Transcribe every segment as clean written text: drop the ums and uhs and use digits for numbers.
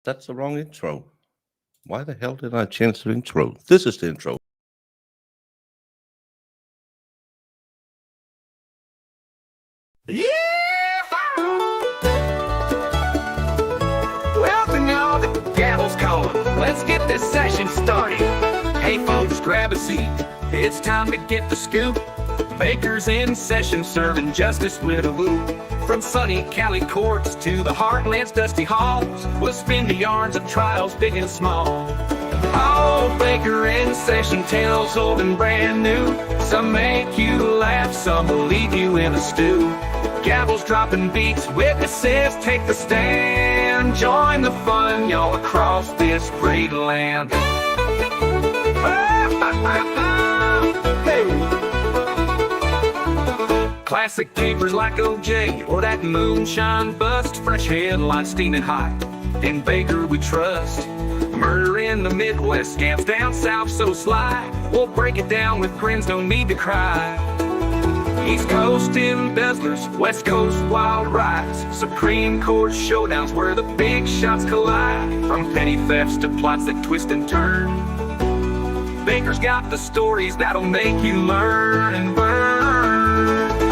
That's the wrong intro. Why the hell did I change the intro? This is the intro. Well, to know the gavel's calling. Let's get this session started. Hey, folks, grab a seat. It's time to get the scoop. Baker's in session, serving justice with a whoop. From sunny Cali courts to the heartland's dusty halls, we'll spin the yarns of trials big and small. Oh, Baker in session, tales old and brand new. Some make you laugh, some will leave you in a stew. Gavels dropping beats, witnesses take the stand. Join the fun, y'all, across this great land. Hey. Classic papers like OJ or that moonshine bust. Fresh headlines steaming hot. In Baker we trust. Murder in the Midwest, scams down south so sly. We'll break it down with grins, no need to cry. East Coast embezzlers, West Coast wild rides. Supreme Court showdowns where the big shots collide. From petty thefts to plots that twist and turn, Baker's got the stories that'll make you learn and burn.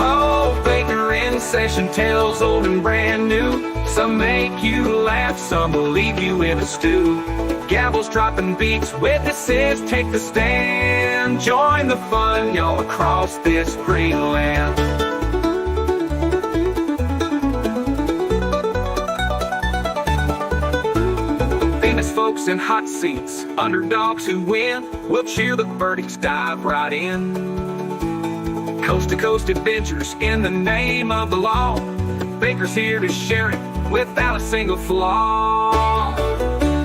Oh, Baker in session, tales old and brand new. Some make you laugh, some will leave you in a stew. Gavels dropping beats, witnesses take the stand. Join the fun, y'all, across this great land. Famous folks in hot seats, underdogs who win. We'll cheer the verdicts, dive right in. Coast to coast adventures in the name of the law. Baker's here to share it without a single flaw.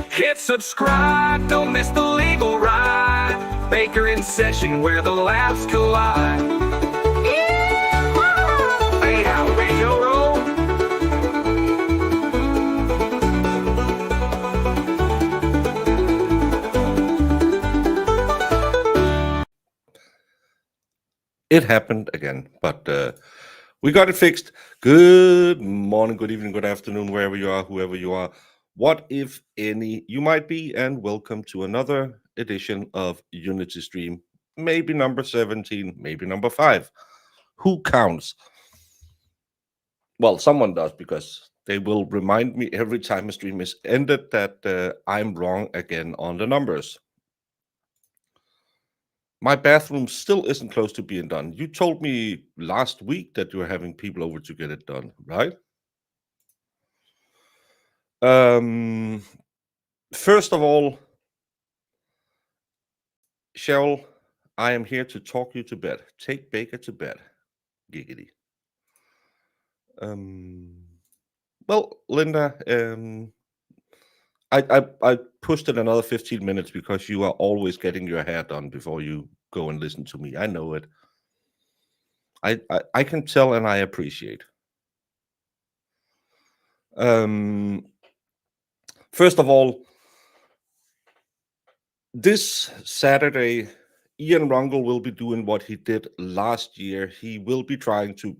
Hit subscribe, don't miss the legal ride. Baker in session where the laughs collide. Hey, how we roll. It happened again, but we got it fixed. Good morning, good evening, good afternoon, wherever you are, whoever you are. What, if any, you might be, and welcome to another edition of Unity Stream. Maybe number 17, maybe number 5. Who counts? Well, someone does, because they will remind me every time a stream is ended that I'm wrong again on the numbers. My bathroom still isn't close to being done. You told me last week that you were having people over to get it done, right? First of all, Cheryl, I am here to talk you to bed. Take Baker to bed. Giggity. Well, Linda, I pushed it another 15 minutes because you are always getting your hair done before you go and listen to me. I know it. I can tell, and I appreciate. First of all, this Saturday, Ian Rungel will be doing what he did last year. He will be trying to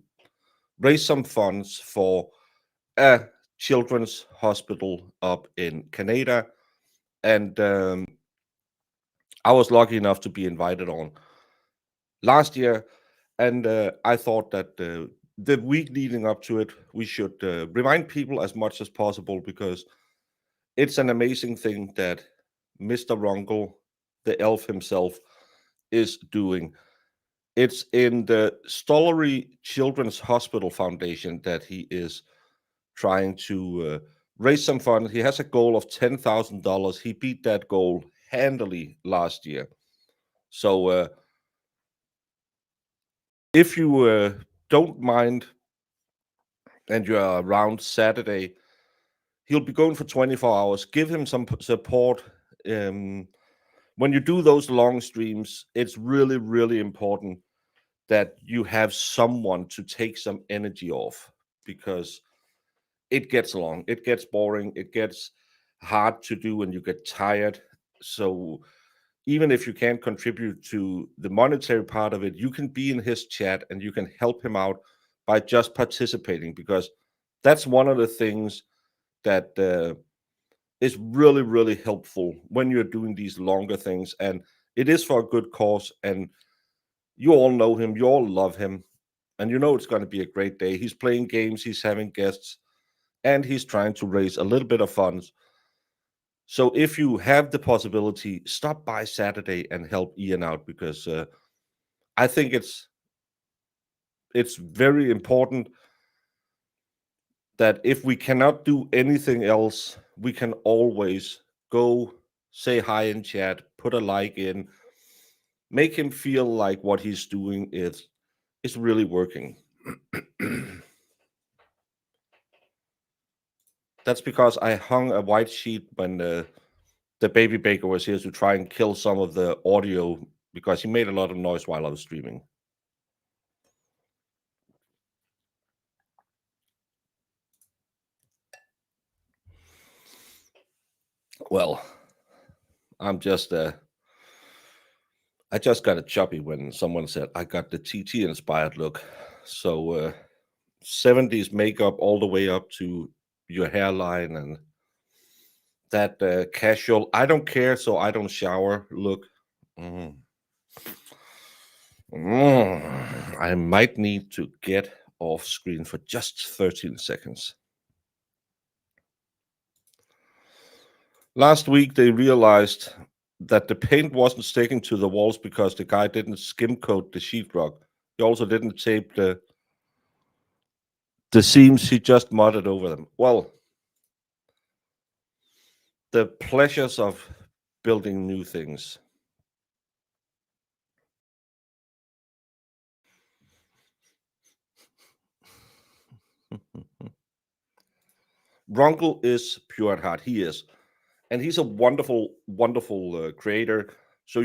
raise some funds for a children's hospital up in Canada. And I was lucky enough to be invited on last year. And I thought that the week leading up to it, we should remind people as much as possible, because it's an amazing thing that Mr. Rungel, the elf himself, is doing. It's in the Stollery Children's Hospital Foundation that he is trying to raise some funds. He has a goal of $10,000. He beat that goal handily last year. So if you don't mind and you are around Saturday, he'll be going for 24 hours. Give him some support. When you do those long streams, it's really, really important that you have someone to take some energy off, because it gets long, it gets boring, it gets hard to do, and you get tired. So even if you can't contribute to the monetary part of it, you can be in his chat and you can help him out by just participating, because that's one of the things that is really, really helpful when you're doing these longer things. And it is for a good cause. And you all know him, you all love him, and you know it's going to be a great day. He's playing games, he's having guests, and he's trying to raise a little bit of funds. So if you have the possibility, stop by Saturday and help Ian out, because I think it's very important that if we cannot do anything else, we can always go say hi in chat, put a like in, make him feel like what he's doing is really working. That's because I hung a white sheet when the baby baker was here to try and kill some of the audio because he made a lot of noise while I was streaming. Well, I'm just I just got a choppy when someone said I got the TT inspired look. So 70s makeup all the way up to your hairline and that casual I don't care so I don't shower look. Mm. I might need to get off screen for just 13 seconds. Last week, they realized that the paint wasn't sticking to the walls because the guy didn't skim coat the sheetrock. He also didn't tape the seams, he just mudded over them. Well, the pleasures of building new things. Ronkel is pure at heart. He is. And he's a wonderful, wonderful creator. So,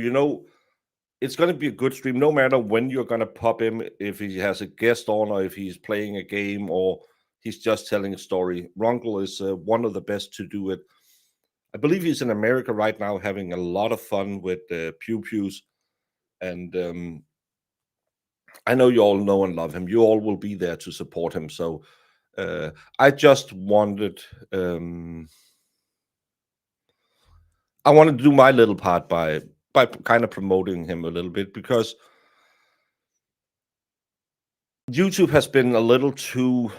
it's going to be a good stream no matter when you're going to pop him, if he has a guest on or if he's playing a game or he's just telling a story. Ronkel is one of the best to do it. I believe he's in America right now having a lot of fun with Pew Pews. And I know you all know and love him. You all will be there to support him. So I just wanted. I wanted to do my little part by kind of promoting him a little bit because YouTube has been a little too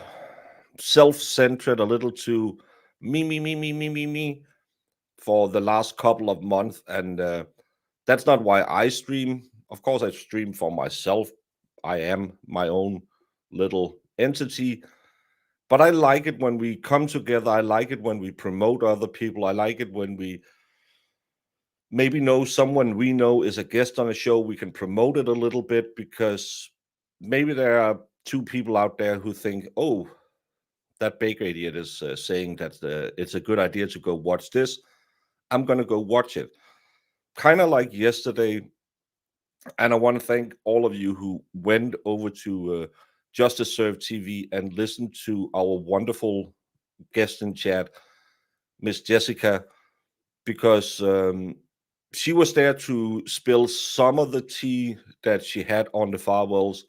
self-centered, a little too me for the last couple of months, and that's not why I stream. Of course, I stream for myself. I am my own little entity, but I like it when we come together. I like it when we promote other people. I like it when we maybe know someone we know is a guest on a show. We can promote it a little bit because maybe there are two people out there who think, oh, that baker idiot is saying that it's a good idea to go watch this. I'm going to go watch it. Kind of like yesterday. And I want to thank all of you who went over to Justice Serve TV and listened to our wonderful guest in chat, Miss Jessica, because she was there to spill some of the tea that she had on the Farwells.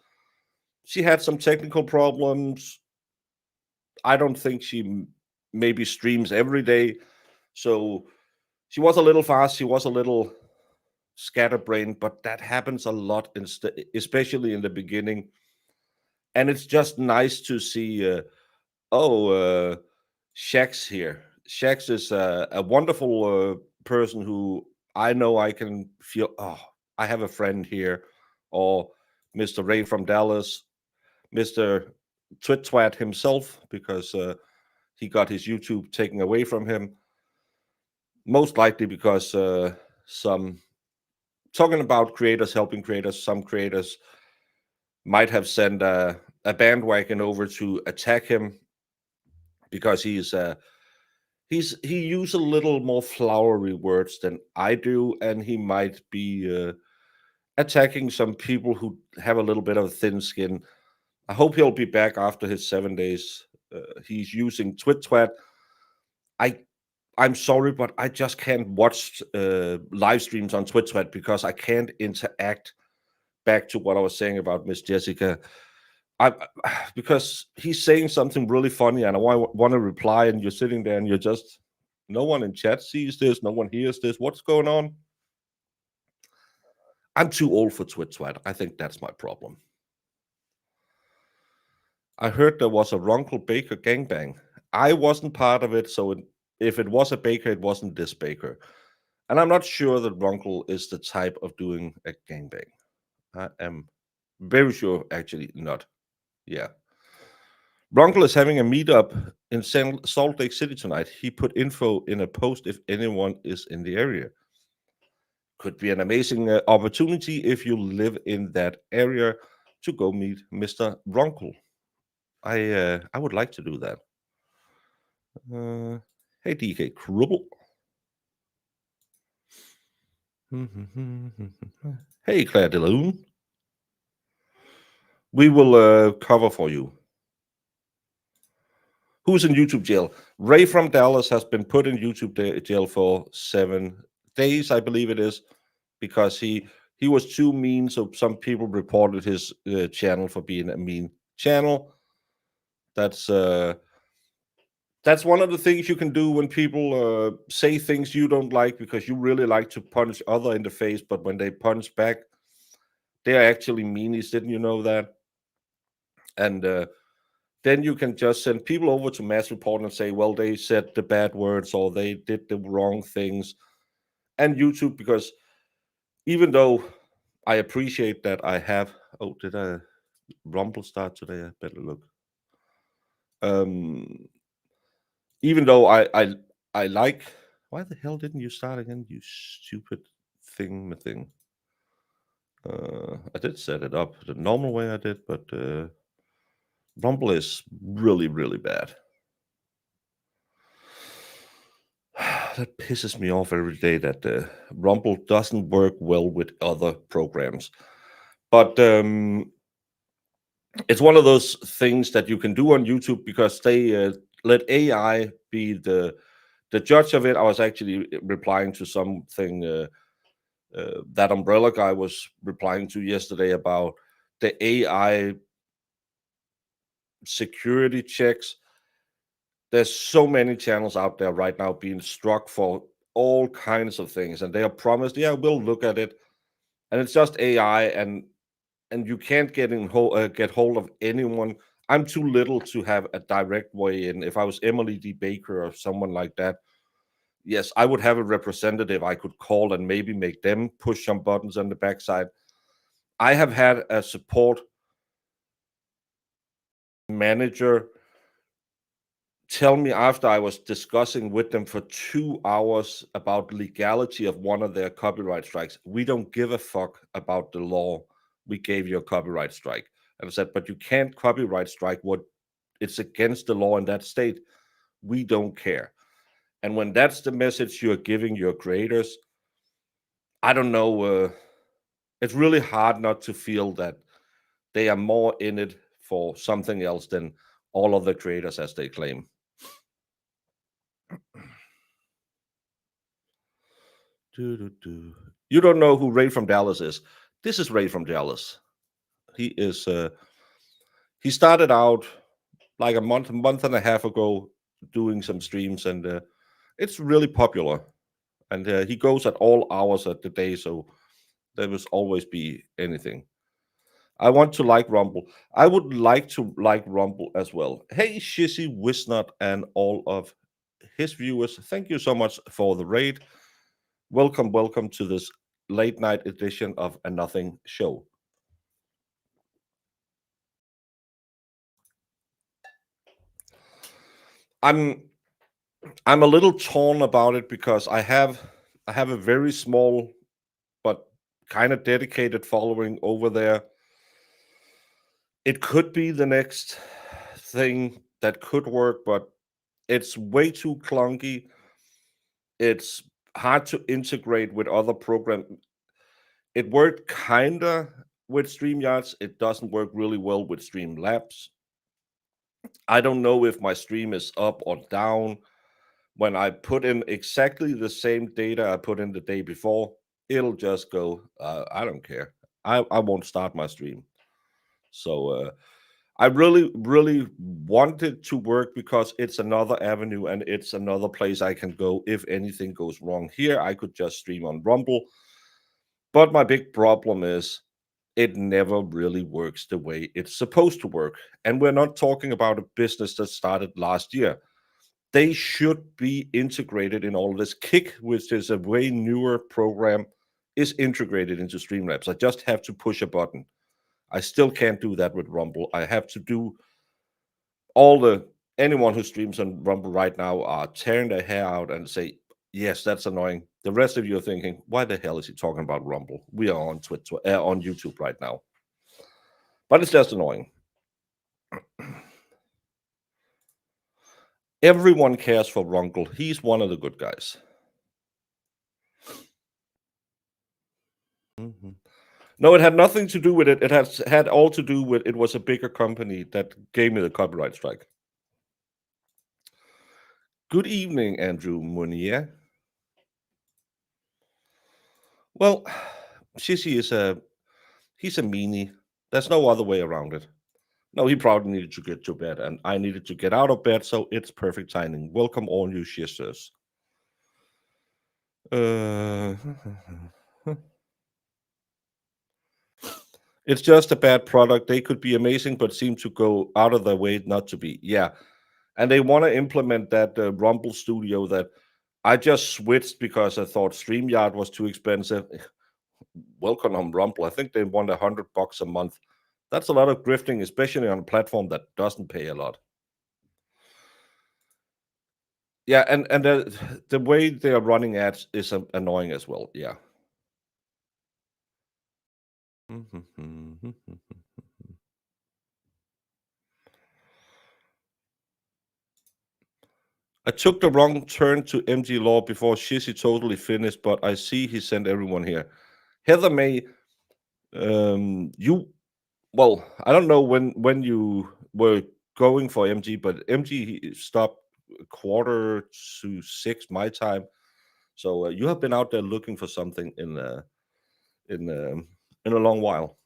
She had some technical problems. I don't think she maybe streams every day. So she was a little fast. She was a little scatterbrained, but that happens a lot, especially in the beginning. And it's just nice to see, Shax here. Shax is a wonderful person who I know I can feel, oh, I have a friend here, or Mr. Ray from Dallas, Mr. Twit himself, because he got his YouTube taken away from him. Most likely because some talking about creators helping creators, some creators might have sent a bandwagon over to attack him because he use a little more flowery words than I do, and he might be attacking some people who have a little bit of thin skin. I hope he'll be back after his 7 days. He's using Twit. I I'm sorry, but I just can't watch live streams on Twitch because I can't interact back to what I was saying about Miss Jessica. I because he's saying something really funny and I want to reply, and you're sitting there and you're just No one in chat sees this. No one hears this. What's going on? I'm too old for Twitch Sweat. I think that's my problem. I heard there was a Runkle Baker gangbang. I wasn't part of it, so if it was a baker, it wasn't this baker. And I'm not sure that Runkle is the type of doing a gangbang. I am very sure, actually, not. Yeah. Runkle is having a meetup in Salt Lake City tonight. He put info in a post if anyone is in the area. Could be an amazing opportunity if you live in that area to go meet Mr. Runkle. I would like to do that. Hey, DK Krubble. Hey, Claire DeLune. We will cover for you. Who's in YouTube jail? Ray from Dallas has been put in YouTube jail for 7 days, I believe it is, because he was too mean. So some people reported his channel for being a mean channel. That's one of the things you can do when people say things you don't like, because you really like to punch other in the face, but when they punch back, they are actually meanies. Didn't you know that? And then you can just send people over to mass report and say, well, they said the bad words or they did the wrong things. And YouTube, because even though I appreciate that I have, oh, did I Rumble start today? I better look. Even though I like, why the hell didn't you start again, you stupid thing? I did set it up the normal way I did, but Rumble is really, really bad. That pisses me off every day that Rumble doesn't work well with other programs. But it's one of those things that you can do on YouTube because they let AI be the judge of it. I was actually replying to something that Umbrella guy was replying to yesterday about the AI security checks. There's so many channels out there right now being struck for all kinds of things, and they are promised, yeah, we'll look at it, and it's just AI, and you can't get hold of anyone. I'm too little to have a direct way in. If I was Emily D. Baker or someone like that, yes, I would have a representative I could call and maybe make them push some buttons on the backside. I have had a support manager tell me after I was discussing with them for 2 hours about legality of one of their copyright strikes, we don't give a fuck about the law. We gave you a copyright strike. And I said, but you can't copyright strike what it's against the law in that state. We don't care. And when that's the message you're giving your creators, I don't know. It's really hard not to feel that they are more in it for something else than all of the creators as they claim. You don't know who Ray from Dallas is. This is Ray from Dallas. He is. He started out like a month and a half ago doing some streams, and it's really popular. And he goes at all hours of the day, so there will always be anything. I want to like Rumble. I would like to like Rumble as well. Hey, Shizzy Wisnot and all of his viewers, thank you so much for the raid. Welcome to this late night edition of A Nothing Show. I'm a little torn about it because I have a very small but kind of dedicated following over there. It could be the next thing that could work, but it's way too clunky. It's hard to integrate with other programs. It worked kinda with StreamYards. It doesn't work really well with Streamlabs. I don't know if my stream is up or down. When I put in exactly the same data I put in the day before, it'll just go, I don't care. I won't start my stream. So I really, really want it to work because it's another avenue and it's another place I can go if anything goes wrong here. I could just stream on Rumble. But my big problem is it never really works the way it's supposed to work. And we're not talking about a business that started last year. They should be integrated in all this. Kick, which is a way newer program, is integrated into Streamlabs. I just have to push a button. I still can't do that with Rumble. I have to do all the anyone who streams on Rumble right now are tearing their hair out and say, "Yes, that's annoying." The rest of you are thinking, "Why the hell is he talking about Rumble? We are on Twitter, on YouTube right now." But it's just annoying. Everyone cares for Rumble. He's one of the good guys. Mhm. No, it had nothing to do with it. It has had all to do with it was a bigger company that gave me the copyright strike. Good evening, Andrew Munier. Well, Shishi is he's a meanie. There's no other way around it. No, he probably needed to get to bed, and I needed to get out of bed, so it's perfect timing. Welcome all you shishers. Uh, it's just a bad product. They could be amazing, but seem to go out of their way not to be. Yeah, and they want to implement that Rumble Studio that I just switched because I thought StreamYard was too expensive. Welcome on Rumble. I think they want $100 a month. That's a lot of grifting, especially on a platform that doesn't pay a lot. Yeah, and the way they are running ads is annoying as well. Yeah. I took the wrong turn to MG Law before Shizzy totally finished, but I see he sent everyone here. Heather May, you well, I don't know when you were going for MG, but MG stopped 5:45 my time. So you have been out there looking for something in in a long while.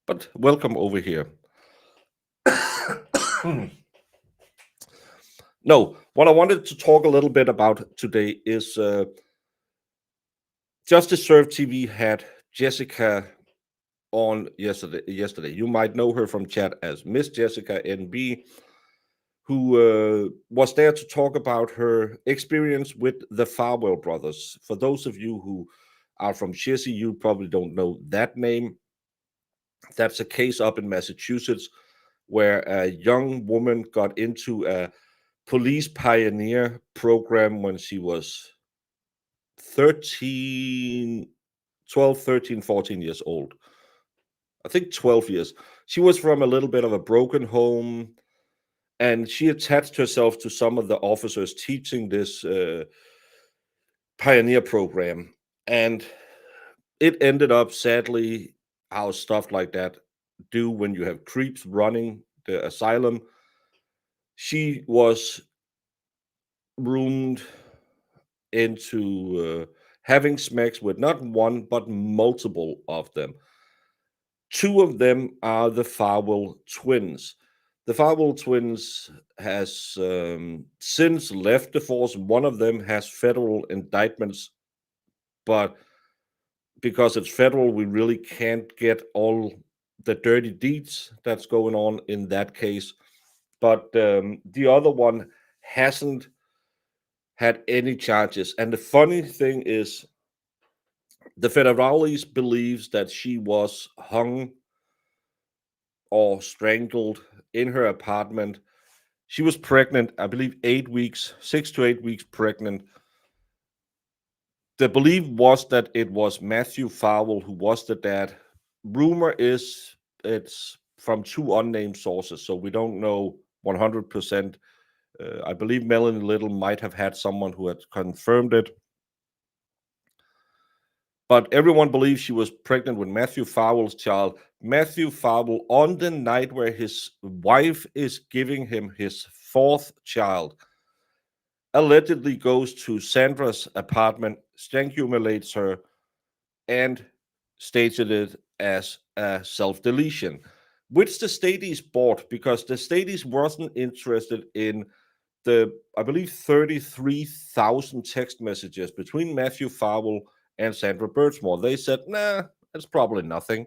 But welcome over here. No, what I wanted to talk a little bit about today is Justice Serve TV had Jessica on yesterday. You might know her from chat as Miss Jessica NB, who was there to talk about her experience with the Farwell brothers. For those of you who are from Chissy, you probably don't know that name. That's a case up in Massachusetts where a young woman got into a police pioneer program when she was 13, 12, 13, 14 years old. I think 12 years. She was from a little bit of a broken home, and she attached herself to some of the officers teaching this pioneer program. And it ended up, sadly, how stuff like that do when you have creeps running the asylum. She was groomed into having smacks with not one but multiple of them. Two of them are the Farwell twins. The Farwell twins has since left the force. One of them has federal indictments, but because it's federal, we really can't get all the dirty deeds that's going on in that case. But the other one hasn't had any charges. And the funny thing is, the federales believes that she was hung or strangled in her apartment. She was pregnant, I believe, 8 weeks, 6 to 8 weeks pregnant. The belief was that it was Matthew Farwell who was the dad. Rumor is it's from two unnamed sources, so we don't know 100%. I believe Melanie Little might have had someone who had confirmed it. But everyone believes she was pregnant with Matthew Farwell's child. Matthew Farwell, on the night where his wife is giving him his fourth child, allegedly goes to Sandra's apartment, strangulates her, and stated it as a self deletion. which the Stadies bought because the Stadies wasn't interested in the, I believe, 33,000 text messages between Matthew Farwell and Sandra Birchmore. They said, nah, it's probably nothing.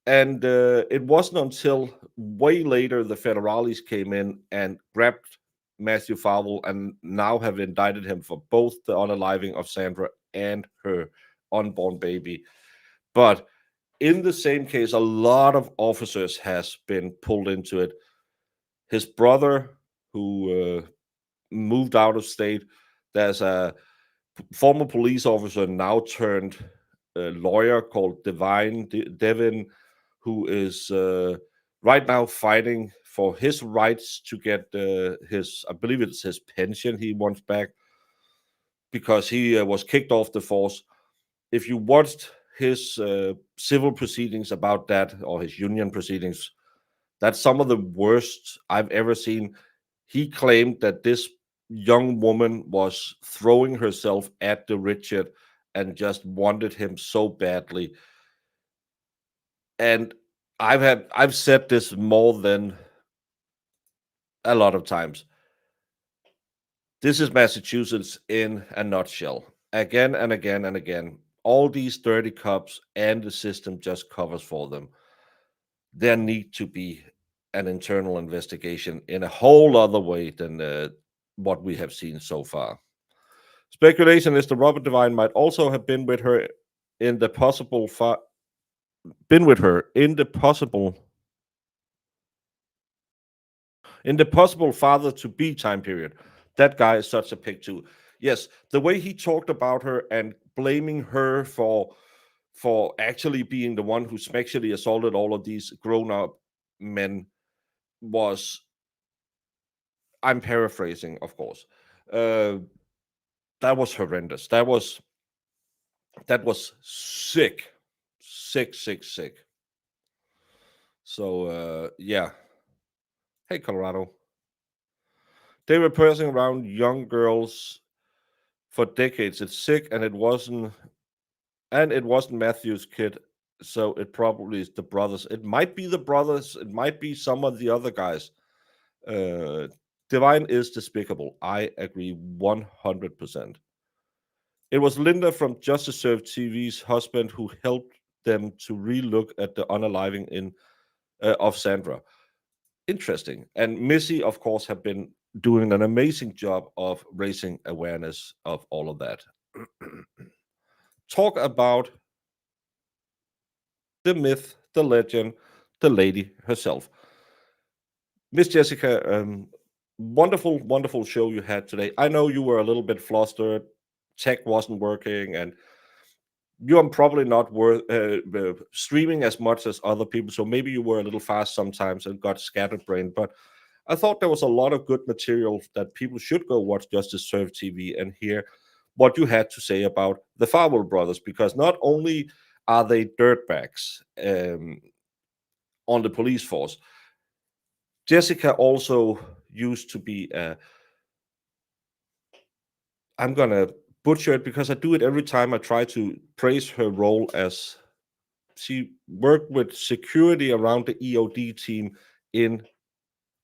And it wasn't until way later the federales came in and grabbed Matthew Farwell and now have indicted him for both the unaliving of Sandra and her unborn baby. But in the same case, a lot of officers has been pulled into it. His brother, who moved out of state, there's a former police officer now turned lawyer called Devin, who is right now fighting for his rights to get his, I believe it's his pension he wants back because he was kicked off the force. If you watched his civil proceedings about that, or his union proceedings, that's some of the worst I've ever seen. He claimed that this young woman was throwing herself at the Richard and just wanted him so badly. And I've said this more than a lot of times. This is Massachusetts in a nutshell. Again and again and again. All these dirty cops and the system just covers for them. There need to be an internal investigation in a whole other way than what we have seen so far. Speculation is that Robert Devine might also have been with her in the possible father to be time period. That guy is such a pig too. Yes, the way he talked about her and blaming her for actually being the one who sexually assaulted all of these grown-up men was, I'm paraphrasing, of course. Uh, that was horrendous. That was sick, sick, sick, sick. So yeah. Hey, Colorado. They were passing around young girls for decades. It's sick, and it wasn't Matthew's kid, so it probably is the brothers. It might be the brothers. It might be some of the other guys. Uh, Divine is despicable. I agree 100%. It was Linda from Justice Served TV's husband who helped them to relook at the unaliving of Sandra. Interesting. And Missy, of course, have been doing an amazing job of raising awareness of all of that. Talk about the myth, the legend, the lady herself. Miss Jessica, wonderful, wonderful show you had today. I know you were a little bit flustered, tech wasn't working, and you're probably not streaming as much as other people, so maybe you were a little fast sometimes and got scattered brain. But I thought there was a lot of good material that people should go watch Justice Serve TV and hear what you had to say about the Farwell brothers, because not only are they dirtbags on the police force, Jessica also used to be I'm gonna butcher it because I do it every time I try to praise her role, as she worked with security around the EOD team in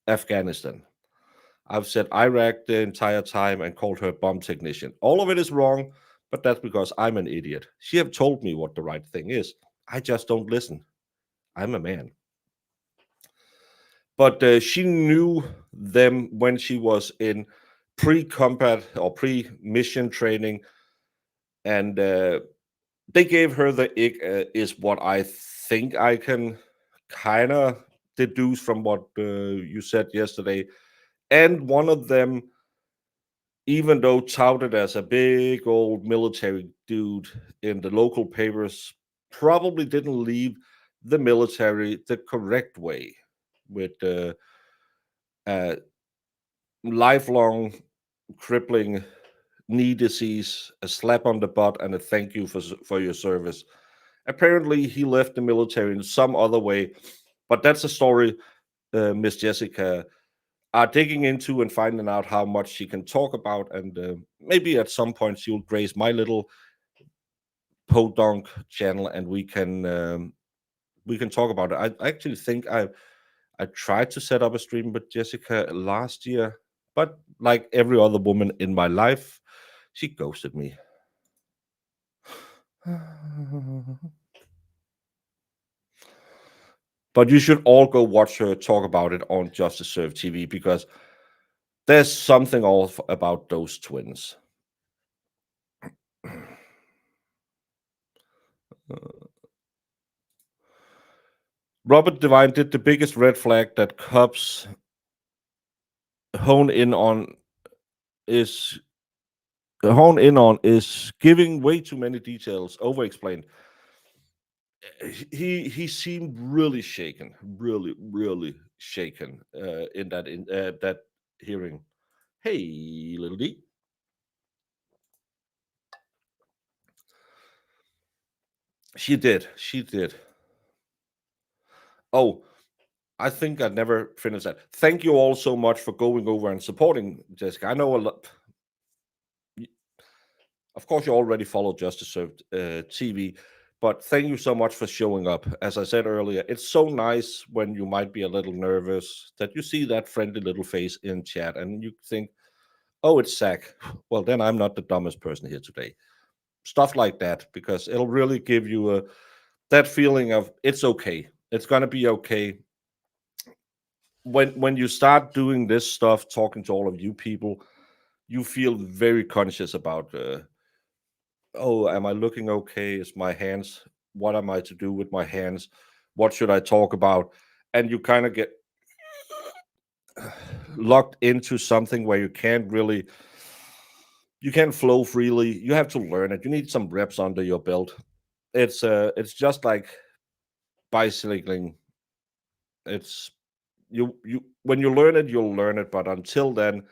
Afghanistan. I've said Iraq the entire time and called her bomb technician. All of it is wrong, but that's because I'm an idiot. She have told me what the right thing is. I just don't listen. I'm a man. But she knew them when she was in pre-combat or pre-mission training, and they gave her the ick, is what I think I can kind of deduce from what you said yesterday. And one of them, even though touted as a big old military dude in the local papers, probably didn't leave the military the correct way, with uh, lifelong crippling knee disease, a slap on the butt, and a thank you for your service. Apparently, he left the military in some other way, but that's a story Miss Jessica are digging into and finding out how much she can talk about, and maybe at some point she'll grace my little podunk channel, and we can we can talk about it. I actually think I tried to set up a stream with Jessica last year, but like every other woman in my life, she ghosted me. But you should all go watch her talk about it on Just Serve TV because there's something off about those twins. Robert Devine did the biggest red flag that Cubs hone in on is giving way too many details, over explained. He seemed really shaken, really shaken in that hearing. Hey, little D. She did. She did. Oh, I think I never finished that. Thank you all so much for going over and supporting Jessica. I know a lot. Of course, you already follow Justice Served TV, but thank you so much for showing up. As I said earlier, it's so nice when you might be a little nervous that you see that friendly little face in chat and you think, oh, it's Zach. Well, then I'm not the dumbest person here today. Stuff like that, because it'll really give you that feeling of it's okay. It's gonna be okay. When you start doing this stuff, talking to all of you people, you feel very conscious about oh, am I looking okay? Is my hands, what am I to do with my hands? What should I talk about? And you kind of get locked into something where you can't flow freely. You have to learn it. You need some reps under your belt. It's just like bicycling. It's you when you learn it, you'll learn it, but until then,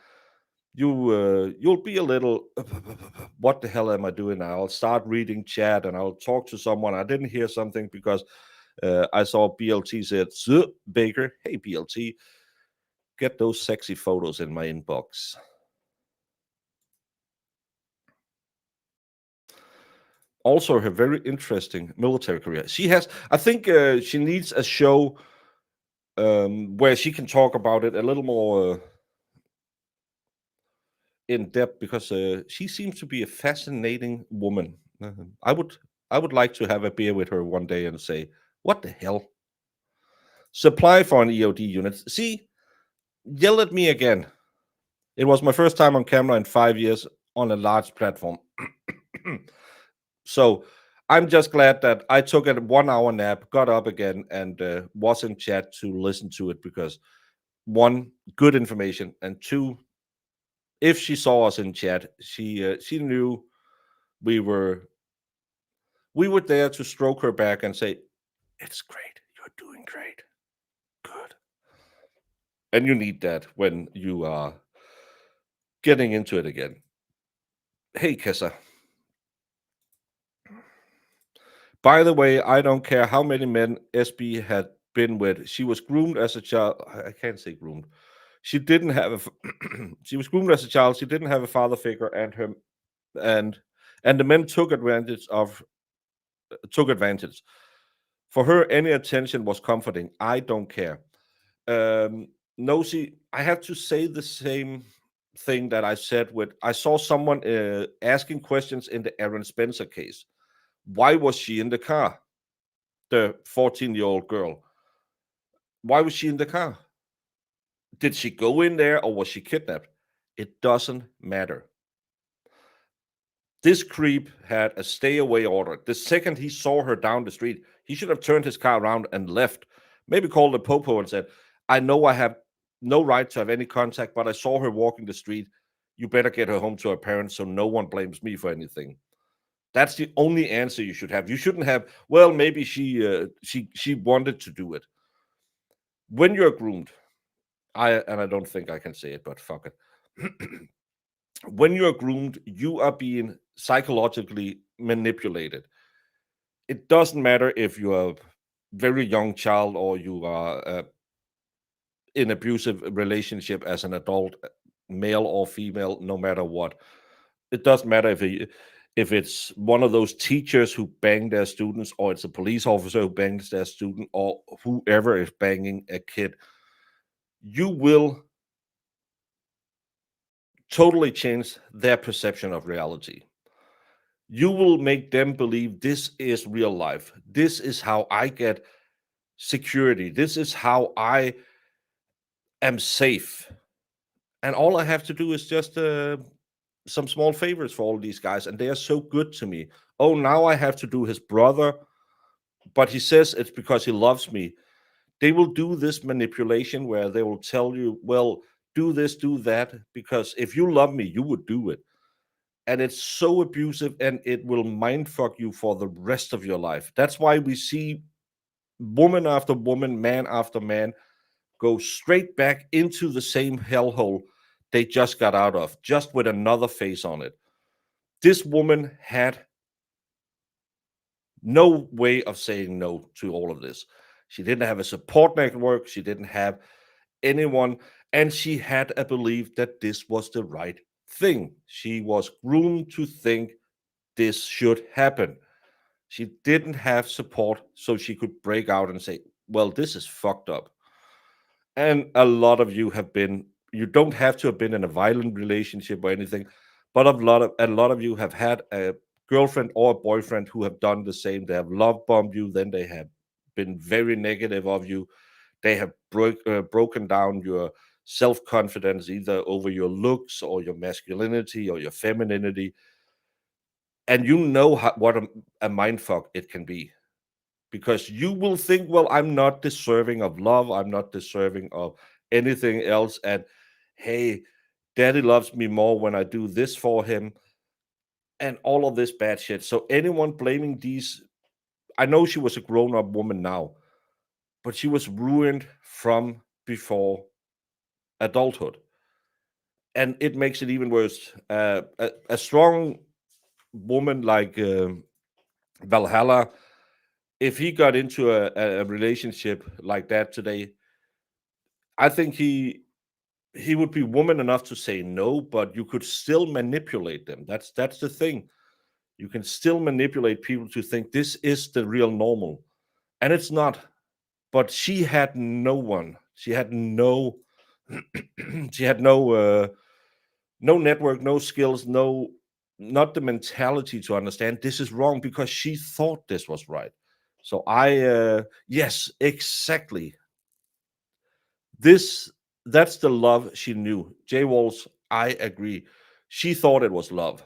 you'll be a little what the hell am I doing now? I'll start reading chat and I'll talk to someone. I didn't hear something because I saw BLT said Baker. Hey BLT, get those sexy photos in my inbox. Also, her very interesting military career. She has, I think, she needs a show where she can talk about it a little more in depth because she seems to be a fascinating woman. I would like to have a beer with her one day and say, "What the hell? Supply for an EOD unit? See, yell at me again. It was my first time on camera in 5 years on a large platform, so I'm just glad that I took a 1 hour nap, got up again, and was in chat to listen to it because one, good information, and two, if she saw us in chat, she knew we were there to stroke her back and say, "It's great. You're doing great. Good." And you need that when you are getting into it again. Hey, Kessa. By the way, I don't care how many men SB had been with. She was groomed as a child. I can't say groomed. She didn't have she was groomed as a child. She didn't have a father figure, and and the men took advantage. For her, any attention was comforting. I don't care. Nosy, I have to say the same thing that I said with I saw someone asking questions in the Aaron Spencer case. Why was she in the car? The 14-year-old girl. Why was she in the car? Did she go in there or was she kidnapped? It doesn't matter. This creep had a stay away order. The second he saw her down the street, he should have turned his car around and left. Maybe called the popo and said, I know I have no right to have any contact, but I saw her walking the street. You better get her home to her parents so no one blames me for anything. That's the only answer you should have. You shouldn't have, well, maybe she wanted to do it. When you're groomed, I don't think I can say it, but fuck it. When you're groomed, you are being psychologically manipulated. It doesn't matter if you're a very young child or you are in abusive relationship as an adult, male or female, no matter what. It doesn't matter if it's one of those teachers who bang their students, or it's a police officer who bangs their student, or whoever is banging a kid, you will totally change their perception of reality. You will make them believe this is real life. This is how I get security. This is how I am safe. And all I have to do is just some small favors for all these guys, and they are so good to me. Oh, now I have to do his brother, but he says it's because he loves me. They will do this manipulation where they will tell you, well, do this, do that, because if you love me, you would do it. And it's so abusive, and it will mindfuck you for the rest of your life. That's why we see woman after woman, man after man go straight back into the same hellhole they just got out of, just with another face on it. This woman had no way of saying no to all of this. She didn't have a support network, she didn't have anyone, and she had a belief that this was the right thing. She was groomed to think this should happen. She didn't have support, so she could break out and say, well, this is fucked up. And a lot of you have been, you don't have to have been in a violent relationship or anything, but a lot of you have had a girlfriend or a boyfriend who have done the same. They have love bombed you, then they have been very negative of you. They have broken down your self-confidence, either over your looks or your masculinity or your femininity. And you know what a mind fuck it can be, because you will think, well, I'm not deserving of love, I'm not deserving of anything else, and hey, daddy loves me more when I do this for him, and all of this bad shit. So anyone blaming these, I know she was a grown-up woman now, but she was ruined from before adulthood, and it makes it even worse. A strong woman like Valhalla, if he got into a relationship like that today, I think he would be woman enough to say no, but you could still manipulate them. That's the thing. You can still manipulate people to think this is the real normal, and it's not. But she had no one. She had no. she had no network, no skills, no, not the mentality to understand this is wrong, because she thought this was right. So yes, exactly. This that's the love she knew. Jay Walls, I agree. She thought it was love.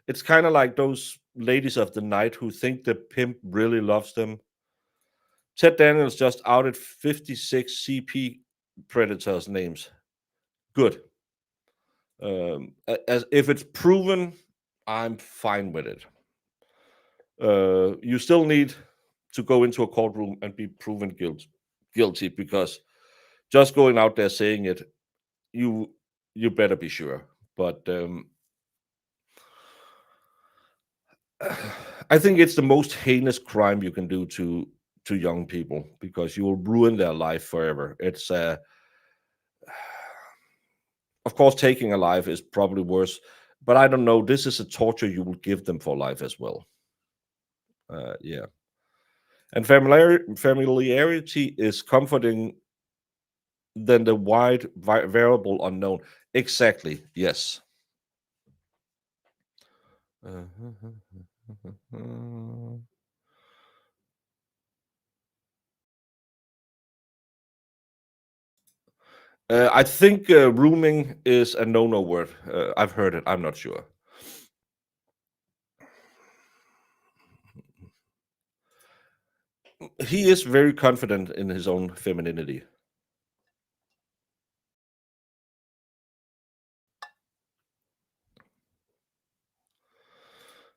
It's kind of like those ladies of the night who think the pimp really loves them. Ted Daniels just outed 56 CP predators names. Good. As if it's proven, I'm fine with it. You still need to go into a courtroom and be proven guilty, because just going out there saying it, you you better be sure. But I think it's the most heinous crime you can do to young people, because you will ruin their life forever. It's of course, taking a life is probably worse, but I don't know. This is a torture you will give them for life as well. Yeah, and familiarity is comforting than the wide variable unknown. Exactly. Yes. I think rooming is a no-no word. I've heard it. I'm not sure. He is very confident in his own femininity.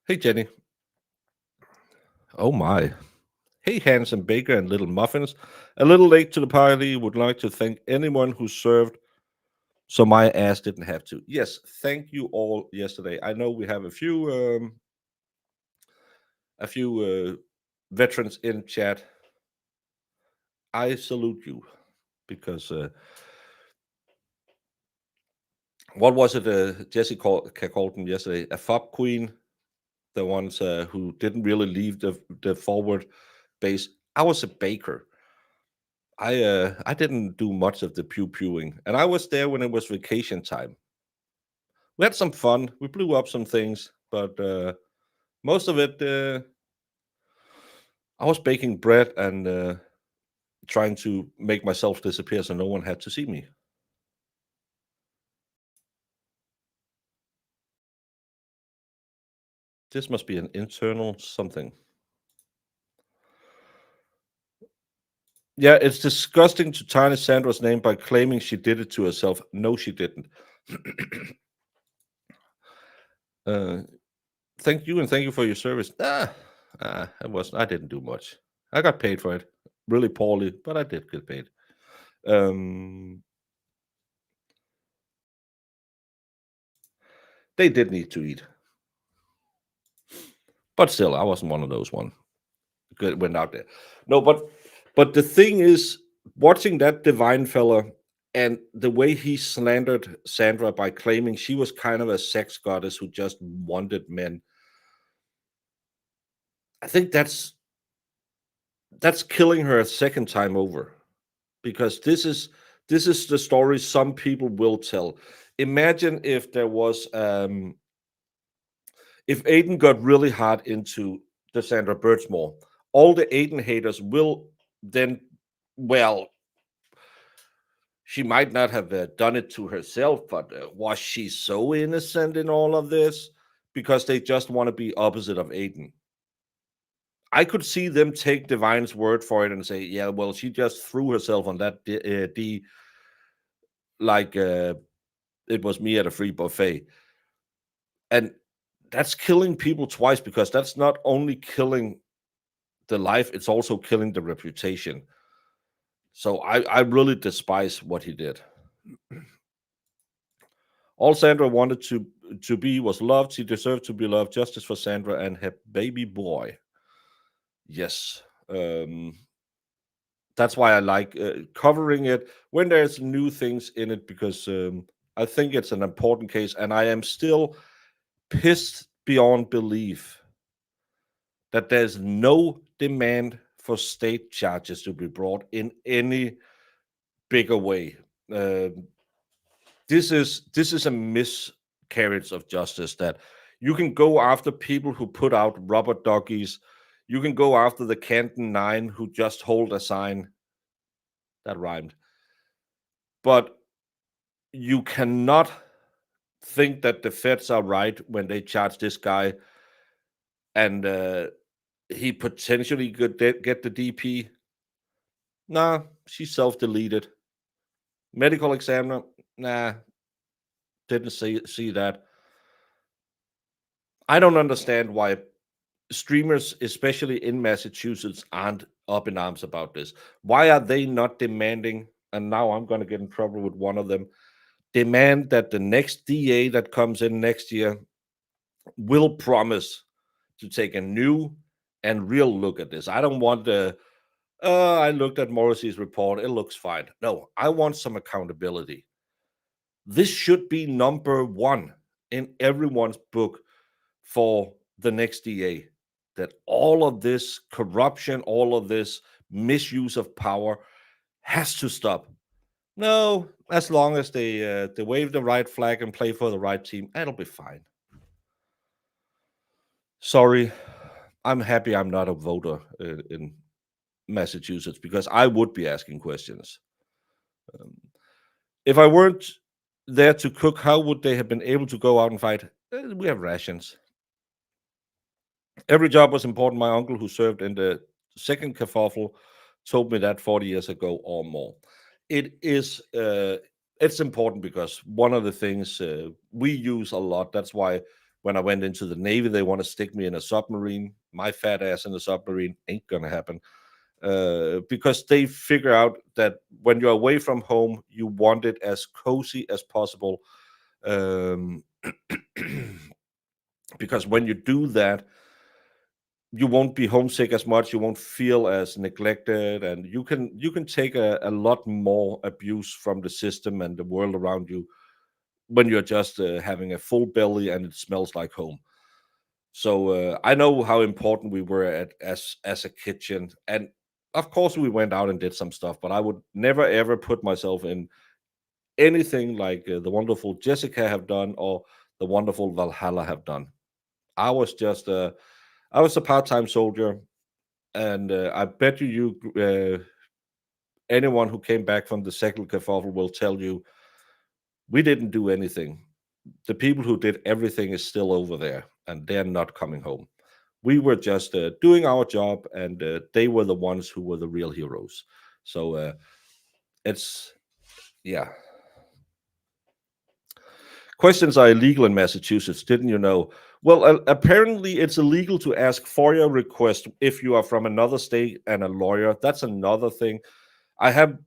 Hey, Jenny. Oh my. Hey, handsome baker and little muffins. A little late to the party. Would like to thank anyone who served, so my ass didn't have to. Yes, thank you all yesterday. I know we have a few veterans in chat. I salute you, because what was it? Jesse called him yesterday a fob queen. the ones who didn't really leave the forward base. I was a baker. I didn't do much of the pew pewing, and I was there when it was vacation time. We had some fun. We blew up some things, but most of it, I was baking bread and trying to make myself disappear so no one had to see me. This must be an internal something. Yeah, it's disgusting to tarnish Sandra's name by claiming she did it to herself. No, she didn't. uh, Thank you and thank you for your service. I didn't do much. I got paid for it, really poorly, but I did get paid. Um, they did need to eat, but still, I wasn't one of those one. Good, went out there. No, but the thing is, watching that divine fella and the way he slandered Sandra by claiming she was kind of a sex goddess who just wanted men. I think that's killing her a second time over, because this is the story some people will tell. Imagine if there was if Aiden got really hard into the Sandra Birchmore, all the Aiden haters will then, well, she might not have done it to herself, but was she so innocent in all of this? Because they just want to be opposite of Aiden. I could see them take Divine's word for it and say, yeah, well, she just threw herself on that D like it was me at a free buffet. And that's killing people twice, because that's not only killing the life, it's also killing the reputation. So I really despise what he did. All Sandra wanted to be was loved. She deserved to be loved. Justice for Sandra and her baby boy. Yes. That's why I like covering it when there's new things in it, because I think it's an important case, and I am still pissed beyond belief that there's no demand for state charges to be brought in any bigger way. Uh, this is a miscarriage of justice, that you can go after people who put out rubber doggies. You can go after the Canton Nine who just hold a sign. That rhymed. But you cannot think that the feds are right when they charge this guy and he potentially could get the DP. Nah, she self-deleted. Medical examiner, nah, didn't see that. I don't understand why streamers, especially in Massachusetts, aren't up in arms about this. Why are they not demanding? And now I'm going to get in trouble with one of them. Demand that the next DA that comes in next year will promise to take a new and real look at this. I don't want the, I looked at Morrissey's report, it looks fine. No, I want some accountability. This should be number one in everyone's book for the next DA, that all of this corruption, all of this misuse of power has to stop. No, as long as they wave the right flag and play for the right team, it'll be fine. Sorry, I'm happy I'm not a voter in Massachusetts, because I would be asking questions. Um, if I weren't there to cook, how would they have been able to go out and fight? We have rations. Every job was important. My uncle, who served in the second kerfuffle, told me that 40 years ago or more. It is it's important, because one of the things we use a lot. That's why when I went into the Navy, they want to stick me in a submarine. My fat ass in a submarine ain't gonna happen, because they figure out that when you're away from home, you want it as cozy as possible. Um, because when you do that, you won't be homesick as much, you won't feel as neglected, and you can take a lot more abuse from the system and the world around you when you're just having a full belly and it smells like home. So I know how important we were at as a kitchen, and of course we went out and did some stuff. But I would never ever put myself in anything like the wonderful Jessica have done or the wonderful Valhalla have done. I was just I was a part-time soldier, and I bet anyone who came back from the second kerfuffle will tell you we didn't do anything. The people who did everything is still over there, and they're not coming home. We were just doing our job, and they were the ones who were the real heroes. So it's yeah. Questions are illegal in Massachusetts. Didn't you know? Well, apparently it's illegal to ask FOIA request if you are from another state and a lawyer. That's another thing. I have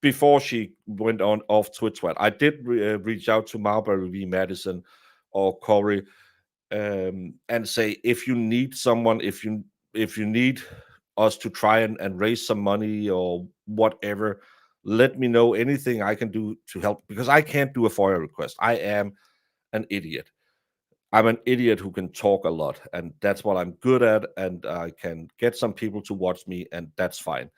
before she went on off Twitch. I did reach out to Marbury v. Madison or Corey and say if you need someone, if you need us to try and raise some money or whatever, let me know anything I can do to help because I can't do a FOIA request. I am an idiot. I'm an idiot who can talk a lot, and that's what I'm good at. And I can get some people to watch me, and that's fine.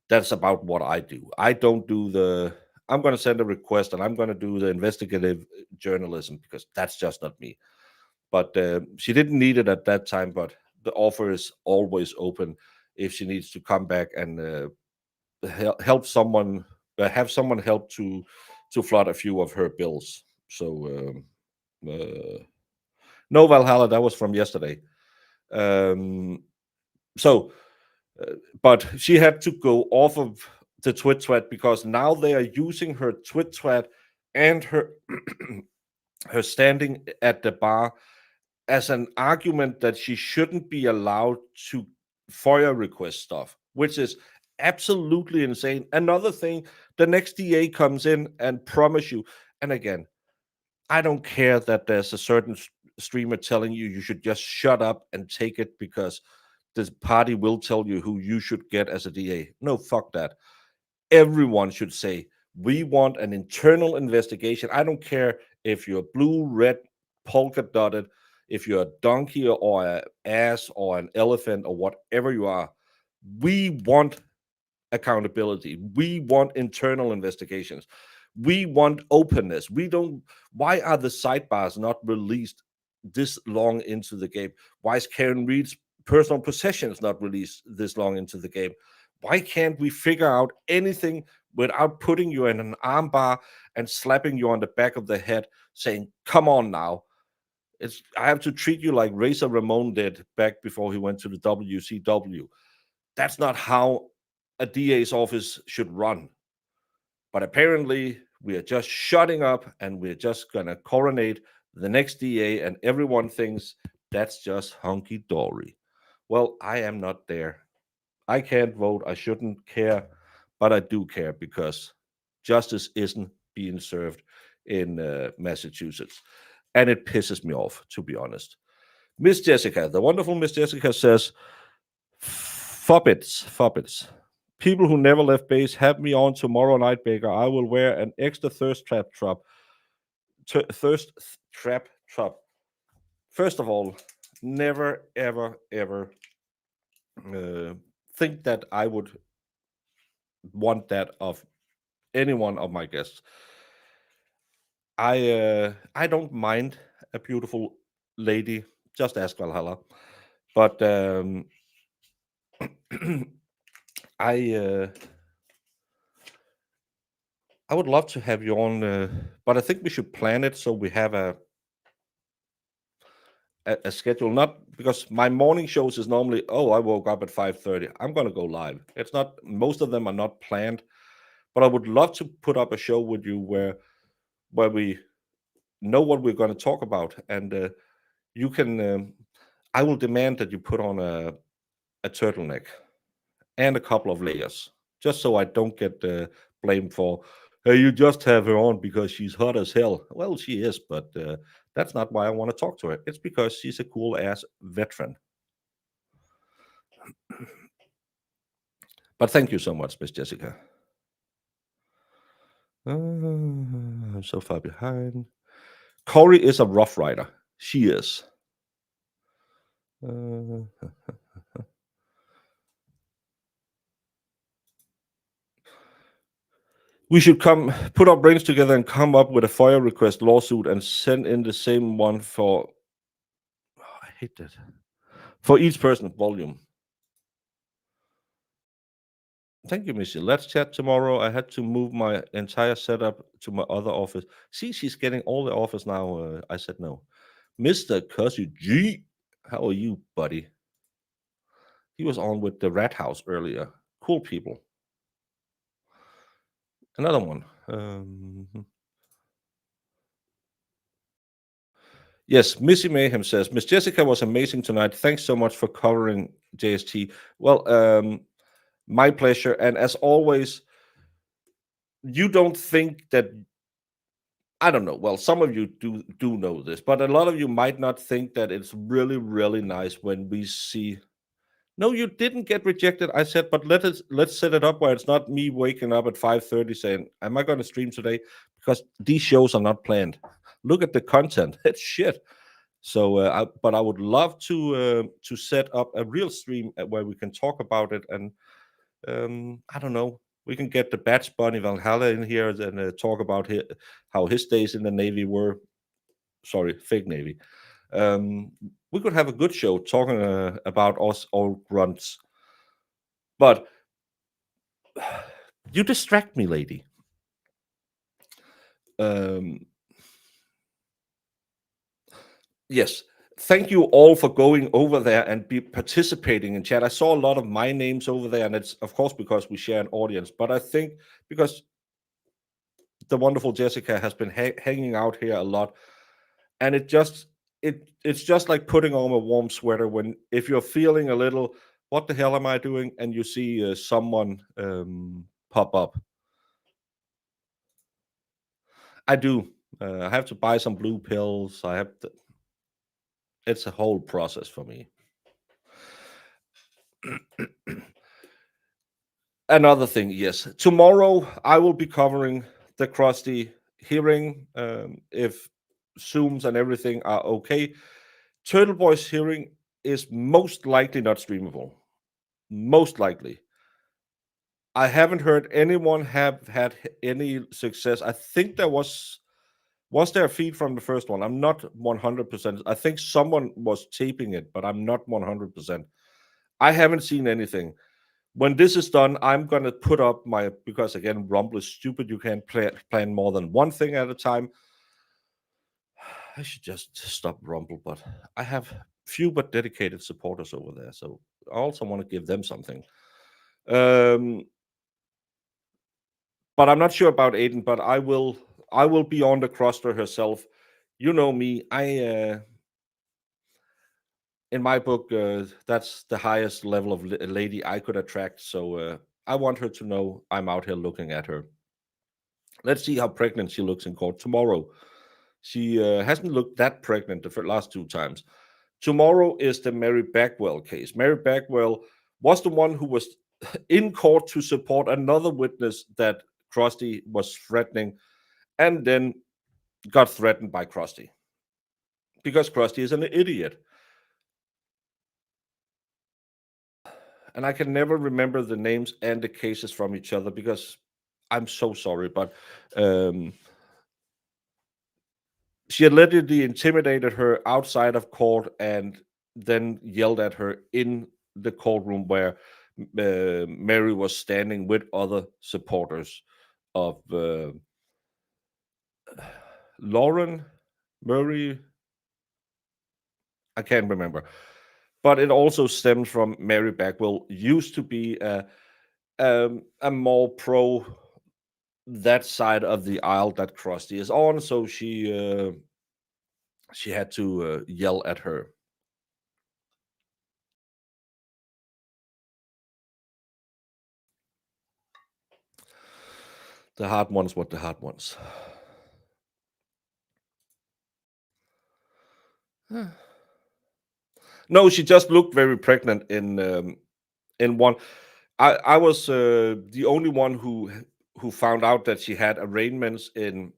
That's about what I do. I don't do the. I'm going to send a request, and I'm going to do the investigative journalism because that's just not me. But she didn't need it at that time. But the offer is always open if she needs to come back and help someone, have someone help to flood a few of her bills. So no Valhalla, that was from yesterday. Um, so, but she had to go off of the Twit thread because now they are using her Twit thread and her her standing at the bar as an argument that she shouldn't be allowed to FOIA request stuff, which is absolutely insane. Another thing, the next DA comes in and promise you, and again, I don't care that there's a certain streamer telling you you should just shut up and take it because this party will tell you who you should get as a DA. No, fuck that. Everyone should say, we want an internal investigation. I don't care if you're blue, red, polka dotted, if you're a donkey or an ass or an elephant or whatever you are. We want accountability. We want internal investigations. We want openness. We don't. Why are the sidebars not released this long into the game? Why is Karen Reed's personal possessions not released this long into the game? Why can't we figure out anything without putting you in an armbar and slapping you on the back of the head, saying, "Come on now"? I have to treat you like Razor Ramon did back before he went to the WCW. That's not how a DA's office should run. But apparently, we are just shutting up and we're just going to coronate the next DA, and everyone thinks that's just hunky dory. Well, I am not there. I can't vote. I shouldn't care, but I do care because justice isn't being served in Massachusetts. And it pisses me off, to be honest. Miss Jessica, the wonderful Miss Jessica says, Fobbits. People who never left base, have me on tomorrow night, Baker. I will wear an extra thirst trap trap. First of all, never, ever, ever uh, think that I would want that of any one of my guests. I don't mind a beautiful lady. Just ask Valhalla. But I I would love to have you on, but I think we should plan it so we have a schedule. Not because my morning shows is normally, oh, I woke up at 5:30. I'm gonna go live. It's not, most of them are not planned, but I would love to put up a show with you where we know what we're going to talk about, and you can. I will demand that you put on a turtleneck and a couple of layers, just so I don't get blamed for, hey, you just have her on because she's hot as hell. Well, she is, but that's not why I want to talk to her. It's because she's a cool ass veteran. But thank you so much, Miss Jessica. I'm so far behind. Corey is a rough rider. She is. Uh, we should come put our brains together and come up with a FOIA request lawsuit and send in the same one for. Oh, I hate that. For each person volume. Thank you, Missy. Let's chat tomorrow. I had to move my entire setup to my other office. See, she's getting all the office now. I said no. Mr. Cushy G, how are you, buddy? He was on with the Rat House earlier. Cool people. Another one. Yes, Missy Mayhem says Miss Jessica was amazing tonight. Thanks so much for covering JST. Well, my pleasure. And as always, you don't think that I don't know. Well, some of you do know this, but a lot of you might not think that it's really really nice when we see. No, you didn't get rejected. I said, but let's set it up where it's not me waking up at 5:30 saying, "Am I going to stream today?" Because these shows are not planned. Look at the content. It's shit. So, but I would love to set up a real stream where we can talk about it, and I don't know. We can get the Batch Bunny Valhalla in here and talk about how his days in the Navy were. Sorry, fake Navy. Um, we could have a good show talking about us all grunts. But you distract me, lady. Um, yes. Thank you all for going over there and be participating in chat. I saw a lot of my names over there, and it's of course because we share an audience. But I think because the wonderful Jessica has been hanging out here a lot, and it's just like putting on a warm sweater when if you're feeling a little what the hell am I doing, and you see someone pop up. I do. I have to buy some blue pills. I have to. It's a whole process for me. Another thing, yes. Tomorrow I will be covering the Krusty hearing. If Zooms and everything are okay, Turtle Boy's hearing is most likely not streamable. Most likely. I haven't heard anyone have had any success. I think was there a feed from the first one? I'm not 100%. I think someone was taping it, but I'm not 100%. I haven't seen anything. When this is done, I'm gonna put up my because again, Rumble is stupid. You can't plan more than one thing at a time. I should just stop Rumble, but I have few but dedicated supporters over there, so I also want to give them something. But I'm not sure about Aiden. But I will be on the Cruster herself. You know me. In my book, that's the highest level of lady I could attract. So I want her to know I'm out here looking at her. Let's see how pregnant she looks in court tomorrow. She hasn't looked that pregnant the last two times. Tomorrow is the Mary Bagwell case. Mary Bagwell was the one who was in court to support another witness that Krusty was threatening, and then got threatened by Krusty because Krusty is an idiot. And I can never remember the names and the cases from each other because I'm so sorry, but she allegedly intimidated her outside of court and then yelled at her in the courtroom where Mary was standing with other supporters of Lauren Murray. I can't remember, but it also stems from Mary Bagwell used to be a more pro that side of the aisle that Krusty is on, so she had to yell at her. The hard ones, what the hard ones. No, she just looked very pregnant in one. I was the only one who found out that she had arraignments in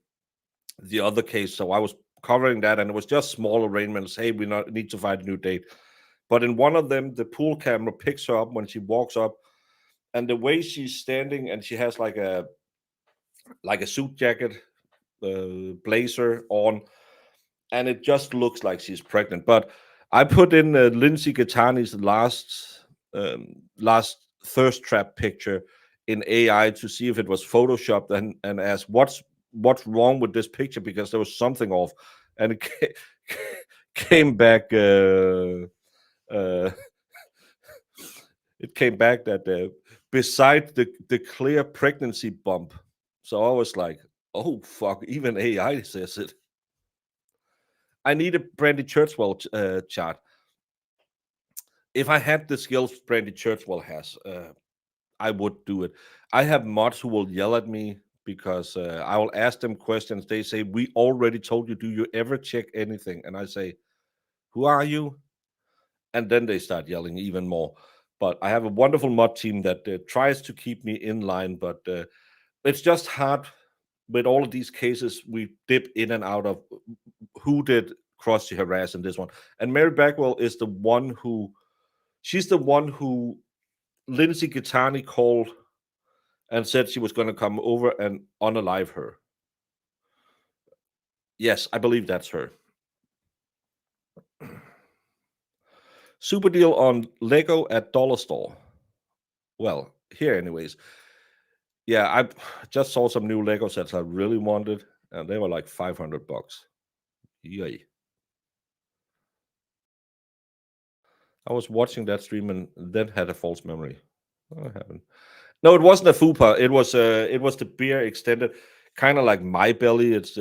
the other case, so I was covering that, and it was just small arraignments. Hey, we need to find a new date. But in one of them, the pool camera picks her up when she walks up, and the way she's standing, and she has like a suit jacket, blazer on, and it just looks like she's pregnant. But I put in Lindsay Gattani's last thirst trap picture in AI to see if it was photoshopped, and ask what's wrong with this picture, because there was something off, and it came back. Uh, it came back that beside the clear pregnancy bump, so I was like, oh fuck, even AI says it. I need a Brandy Churchwell chart. If I had the skills Brandy Churchwell has, I would do it. I have mods who will yell at me because I will ask them questions. They say, "We already told you. Do you ever check anything?" And I say, "Who are you?" And then they start yelling even more. But I have a wonderful mod team that tries to keep me in line, but it's just hard with all of these cases. We dip in and out of who did Krusty harass in this one. And Mary Bagwell is the one who, she's the one who Lindsay Gattani called and said she was going to come over and unalive her. Yes, I believe that's her. Super deal on Lego at Dollar Store. Well, here, anyways. Yeah, I just saw some new Lego sets I really wanted, and they were like $500. Yay. I was watching that stream and then had a false memory. What happened? No, it wasn't a fupa. It was the beer extended, kind of like my belly. It's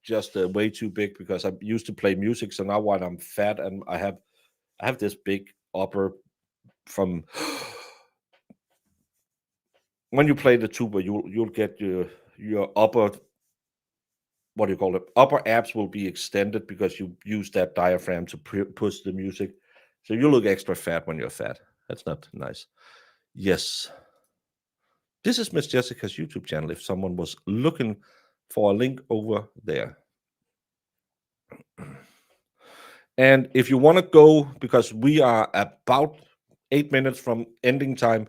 just way too big because I used to play music. So now when I'm fat and I have this big upper from when you play the tuba, you'll get your upper, what do you call it? Upper abs will be extended because you use that diaphragm to push the music. So you look extra fat when you're fat. That's not nice. Yes. This is Miss Jessica's YouTube channel if someone was looking for a link over there. And if you want to go, because we are about 8 minutes from ending time,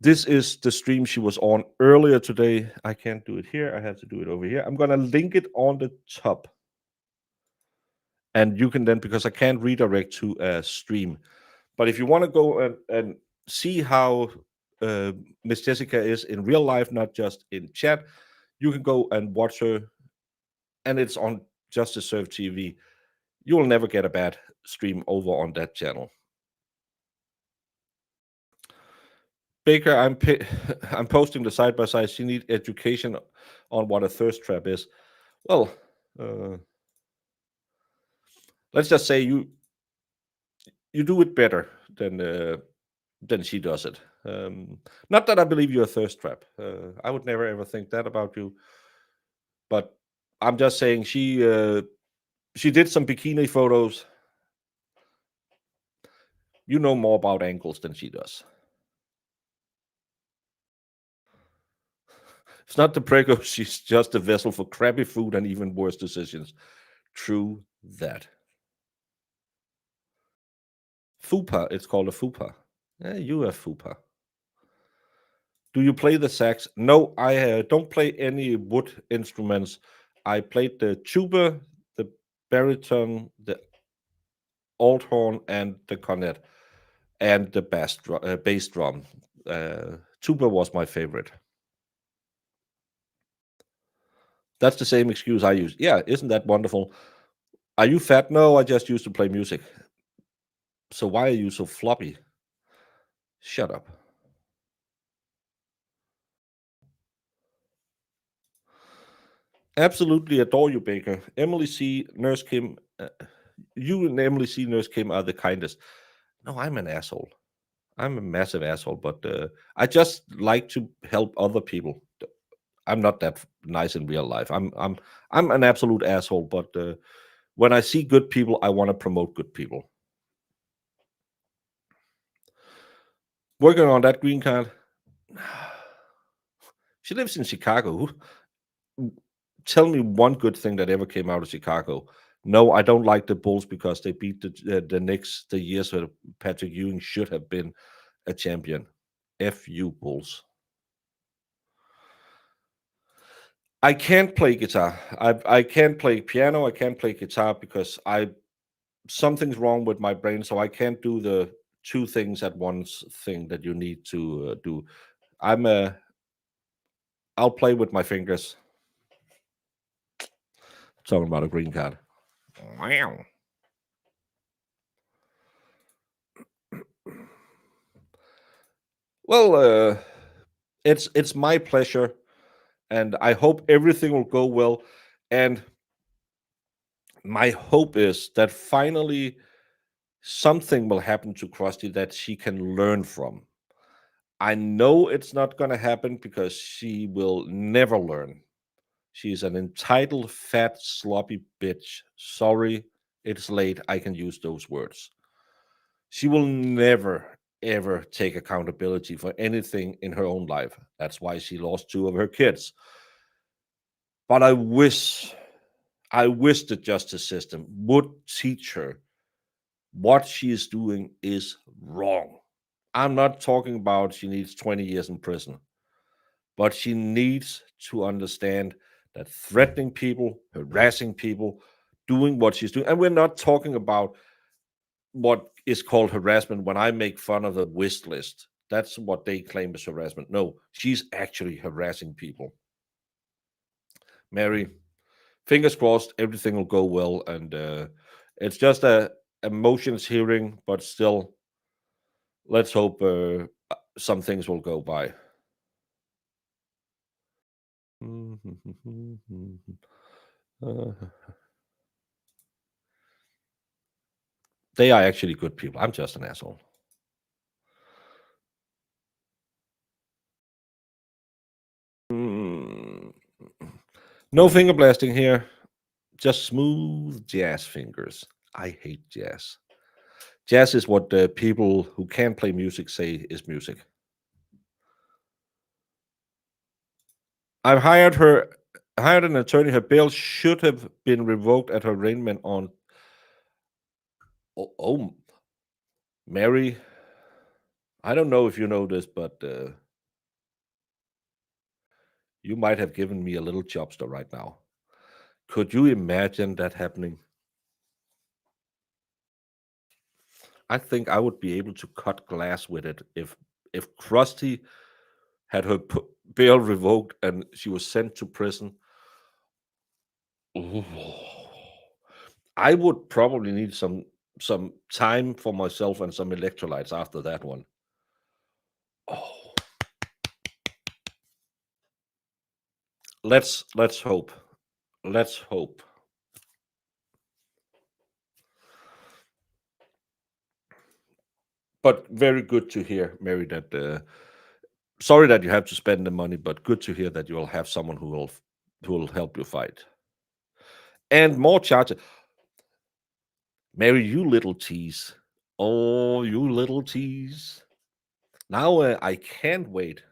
this is the stream she was on earlier today. I can't do it here. I have to do it over here. I'm going to link it on the top. And you can then, because I can't redirect to a stream. But if you want to go and see how Miss Jessica is in real life, not just in chat, you can go and watch her. And it's on Just to Serve TV. You will never get a bad stream over on that channel. Baker, I'm posting the side by side. She needs education on what a thirst trap is. Well, let's just say you do it better than she does it. Not that I believe you're a thirst trap. I would never ever think that about you. But I'm just saying she did some bikini photos. You know more about ankles than she does. It's not the prego. She's just a vessel for crappy food and even worse decisions. True that. Fupa. It's called a fupa. Yeah, you have fupa. Do you play the sax? No, I don't play any wood instruments. I played the tuba, the baritone, the alt horn, and the cornet, and the bass drum. Tuba was my favorite. That's the same excuse I use. Yeah, isn't that wonderful? Are you fat? No, I just used to play music. So why are you so floppy? Shut up. Absolutely adore you, Baker. Emily C. Nurse Kim. You and Emily C. Nurse Kim are the kindest. No, I'm an asshole. I'm a massive asshole, but I just like to help other people. I'm not that nice in real life. I'm an absolute asshole, but when I see good people, I want to promote good people. Working on that green card. She lives in Chicago. Tell me one good thing that ever came out of Chicago. No, I don't like the Bulls because they beat the Knicks the years where Patrick Ewing should have been a champion. F you, Bulls. I can't play guitar. I can't play piano. I can't play guitar because I something's wrong with my brain, so I can't do the two things at once thing that you need to do. I'm a I'll play with my fingers. Talking about a green card. Wow. Well, it's my pleasure, and I hope everything will go well. And my hope is that finally something will happen to Krusty that she can learn from. I know it's not going to happen because she will never learn. She's an entitled, fat, sloppy bitch. Sorry, it's late. I can use those words. She will never, ever take accountability for anything in her own life. That's why she lost two of her kids. But I wish the justice system would teach her what she is doing is wrong. I'm not talking about she needs 20 years in prison, but she needs to understand that threatening people, harassing people, doing what she's doing, and we're not talking about what is called harassment when I make fun of the wish list. That's what they claim is harassment. No, she's actually harassing people. Mary, fingers crossed, everything will go well, and it's just a emotions hearing, but still, let's hope some things will go by. Uh, they are actually good people. I'm just an asshole. Mm. No finger blasting here. Just smooth jazz fingers. I hate jazz. Jazz is what the people who can't play music say is music. I've hired an attorney. Her bail should have been revoked at her arraignment on. Oh, Mary. I don't know if you know this, but you might have given me a little chopster right now. Could you imagine that happening? I think I would be able to cut glass with it if Krusty had her bail revoked and she was sent to prison. Ooh. I would probably need some time for myself and some electrolytes after that one. Oh, let's hope. Let's hope. But very good to hear, Mary. That sorry that you have to spend the money, but good to hear that you will have someone who will help you fight. And more charges. Mary, you little tease. Oh, you little tease. Now I can't wait.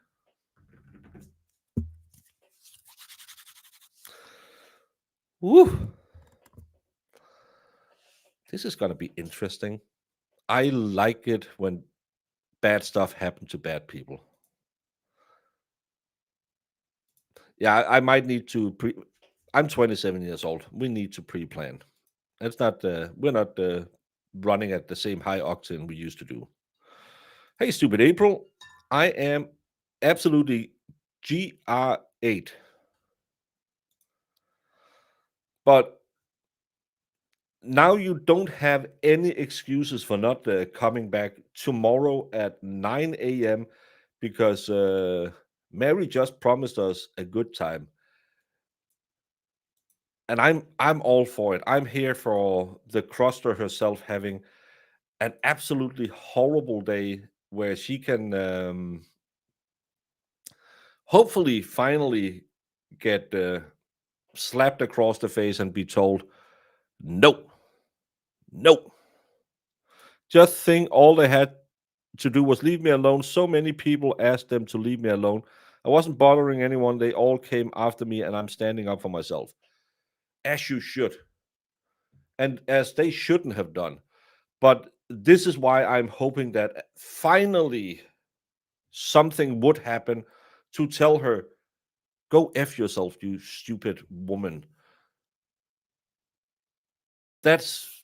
Woo. This is going to be interesting. I like it when bad stuff happens to bad people. Yeah, I might need to I'm 27 years old. We need to pre-plan. It's not we're not running at the same high octane we used to do. Hey, stupid April. I am absolutely GR8. But now you don't have any excuses for not coming back tomorrow at 9 a.m. because Mary just promised us a good time. And I'm all for it. I'm here for the Cruster herself having an absolutely horrible day where she can hopefully finally get slapped across the face and be told, no, no. Just think all they had to do was leave me alone. So many people asked them to leave me alone. I wasn't bothering anyone. They all came after me, and I'm standing up for myself. As you should. and as they shouldn't have done. But this is why I'm hoping that finally something would happen to tell her, go F yourself, you stupid woman. That's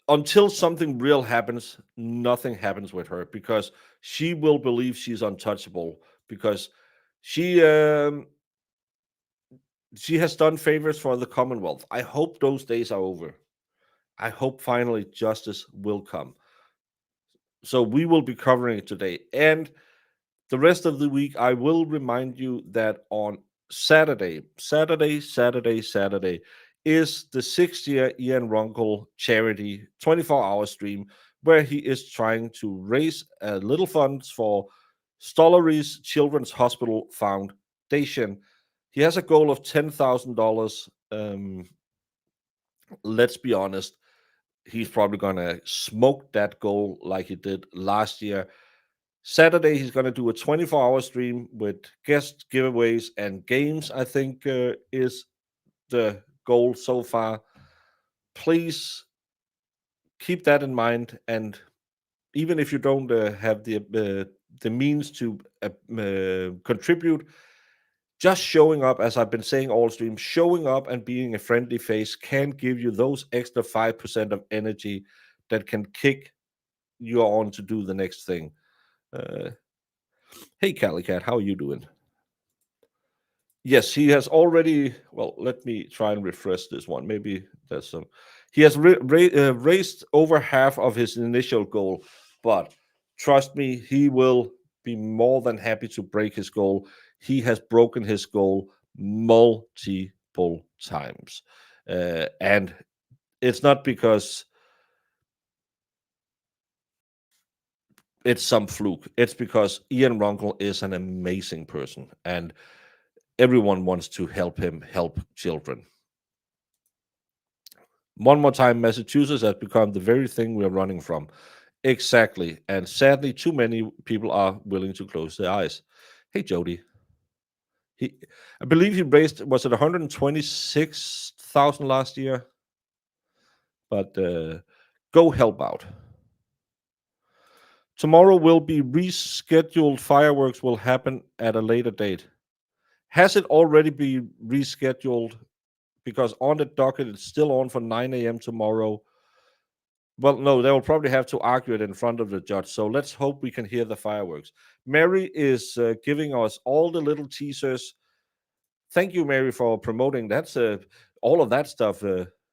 until something real happens, nothing happens with her because she will believe she's untouchable because she um, she has done favors for the Commonwealth. I hope those days are over. I hope finally justice will come. So we will be covering it today. And the rest of the week, I will remind you that on Saturday is the 6th year Ian Runkle charity 24-hour stream where he is trying to raise little funds for Stollery's Children's Hospital Foundation. He has a goal of $10,000. Let's be honest, he's probably going to smoke that goal like he did last year. Saturday, he's going to do a 24-hour stream with guest giveaways and games, I think is the goal so far. Please keep that in mind. And even if you don't have the means to contribute, just showing up, as I've been saying all stream, showing up and being a friendly face can give you those extra 5% of energy that can kick you on to do the next thing. Uh, hey, Cali Cat, how are you doing? Yes, he has already. Well, let me try and refresh this one. Maybe there's some. He has raised over half of his initial goal, but trust me, he will be more than happy to break his goal. He has broken his goal multiple times, and it's not because it's some fluke. It's because Ian Runkle is an amazing person, and everyone wants to help him help children. One more time, Massachusetts has become the very thing we're running from. Exactly. And sadly, too many people are willing to close their eyes. Hey, Jody. He, I believe he raised, was it 126,000 last year? But go help out. Tomorrow will be rescheduled. Fireworks will happen at a later date. Has it already been rescheduled? Because on the docket, it's still on for 9 a.m. tomorrow. Well, no, they will probably have to argue it in front of the judge. So let's hope we can hear the fireworks. Mary is giving us all the little teasers. Thank you, Mary, for promoting. That's all of that stuff.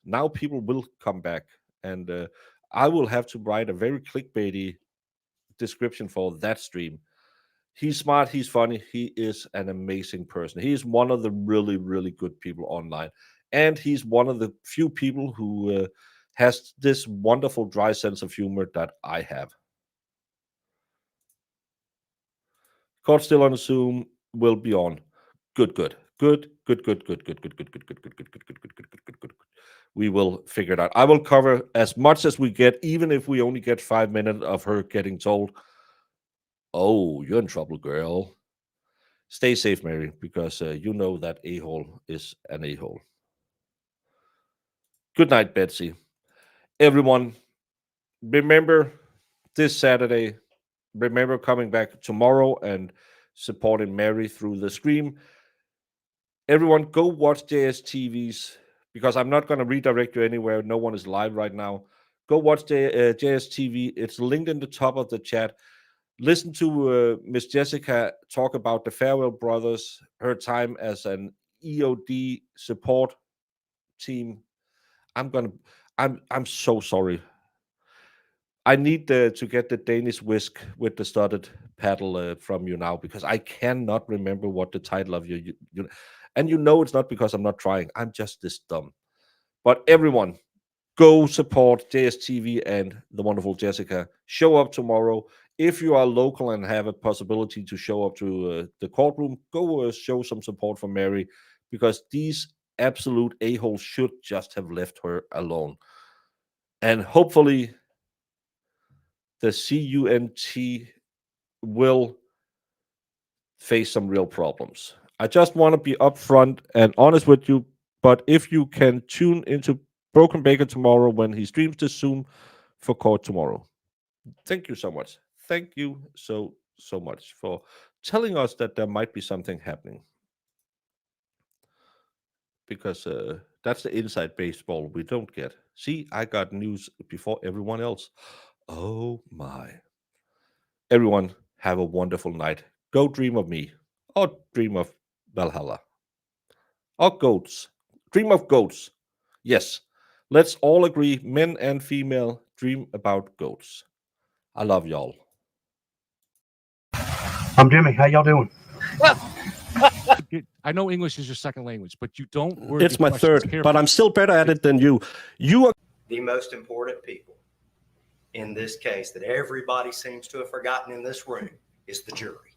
Now people will come back, and I will have to write a very clickbaity description for that stream. He's smart. He's funny. He is an amazing person. He is one of the really, really good people online, and he's one of the few people who has this wonderful dry sense of humor that I have. Caught still on Zoom will be on. Good, good, good, good, good, good, good, good, good, good, good, good, good, good, good, good, good, good, good, good. We will figure it out. I will cover as much as we get, even if we only get 5 minutes of her getting told, "Oh, you're in trouble, girl." Stay safe, Mary, because you know that a-hole is an a-hole. Good night, Betsy. Everyone, remember this Saturday, remember coming back tomorrow and supporting Mary through the stream. Everyone, go watch JSTV's because I'm not going to redirect you anywhere. No one is live right now. Go watch JSTV. It's linked in the top of the chat. Listen to Miss Jessica talk about the Farwell brothers, her time as an EOD support team. I'm gonna. I'm so sorry. I need to get the Danish whisk with the studded paddle from you now because I cannot remember what the title of and you know it's not because I'm not trying. I'm just this dumb. But everyone, go support JSTV and the wonderful Jessica. Show up tomorrow. If you are local and have a possibility to show up to the courtroom, go show some support for Mary because these absolute a-holes should just have left her alone. And hopefully, the CUNT will face some real problems. I just want to be upfront and honest with you. But if you can tune into Broken Bacon tomorrow when he streams the Zoom for court tomorrow. Thank you so much. Thank you so much for telling us that there might be something happening. Because that's the inside baseball we don't get. See, I got news before everyone else. Oh my. Everyone, have a wonderful night. Go dream of me, or dream of Valhalla, or goats. Dream of goats. Yes, let's all agree, men and female, dream about goats. I love y'all. I'm Jimmy. How y'all doing? I know English is your second language, but you don't word It's your my questions third, carefully. but I'm still better at it than you. You are The most important people in this case that everybody seems to have forgotten in this room is the jury.